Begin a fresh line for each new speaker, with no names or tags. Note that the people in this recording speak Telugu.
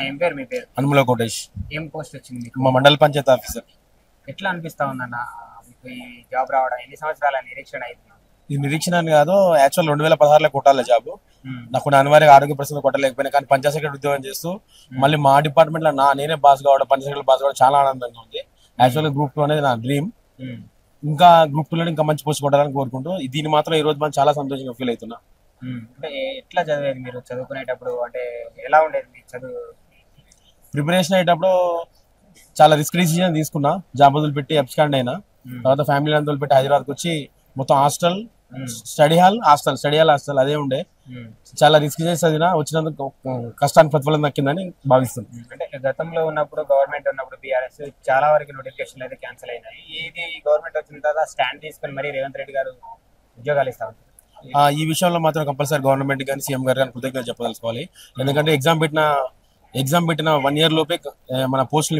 ఏం పేరు మీ పేరు?
అనుముల కోటేష్.
ఏం పోస్ట్ వచ్చింది మీకు?
మా మండల పంచాయతీ ఆఫీసర్.
ఎట్లా అనిపిస్తా ఉందన్న మీకు ఈ జాబ్ రావడం? ఎన్ని సంవత్సరాల నిరీక్షణ అవుతుంది?
ఇది నిరీక్షణ అని కాదు, యాక్చువల్ 2016లో కొట్టాలి జాబ్. నాకు అనివార్య ఆరోగ్య పరిస్థితి కొట్టలేకపోయినా, కానీ పంచాయత్ సెక్రటరీ ఉద్యోగం చేస్తూ మళ్ళీ మా డిపార్ట్మెంట్ లో నేనే బాస్ కావడం, పంచాయత్ సెక్రటరీ బాస్ కావడం చాలా ఆనందంగా ఉంది. యాక్చువల్గా గ్రూప్ 2 అనేది నా డ్రీమ్. ఇంకా గ్రూప్ 2 లో ఇంకా మంచి పోస్ట్ కొట్టాలని కోరుకుంటూ దీన్ని మాత్రం ఈ రోజు మనం చాలా సంతోషంగా ఫీల్ అవుతున్నా.
అంటే ఎట్లా చదివేది మీరు చదువుకునేటప్పుడు? అంటే ఎలా ఉండేది మీ చదువు?
ప్రిపరేషన్ అయ్యేటప్పుడు చాలా రిస్క్ డిసిజన్ తీసుకున్నా. జాబ్ వదిలిపెట్టి అబ్స్కాండ్ అయినా. తర్వాత ఫ్యామిలీ అంతా వదిలిపెట్టి హైదరాబాద్కి వచ్చి మొత్తం హాస్టల్, స్టడీ హాల్ అదే ఉండే. చాలా రిస్క్ చేసి చదివినా, వచ్చినందుకు కష్టానికి ప్రతిఫలం దక్కిందని భావిస్తుంది.
అంటే గతంలో ఉన్నప్పుడు, గవర్నమెంట్ ఉన్నప్పుడు బీఆర్ఎస్ చాలా వరకు నోటిఫికేషన్లు అయితే క్యాన్సిల్ అయినాయి. ఇది గవర్నమెంట్ వచ్చిన తర్వాత స్టాండ్ తీసుకొని మరి రేవంత్ రెడ్డి గారు ఉద్యోగాలు ఇస్తారు.
ఈ విషయంలో మాత్రం కంపల్సరీ గవర్నమెంట్ కానీ సీఎం గారు కానీ కృతజ్ఞతలు చెప్పదలుచుకోవాలి. ఎందుకంటే ఎగ్జామ్ పెట్టిన 1 year లోపే మన పోస్టులు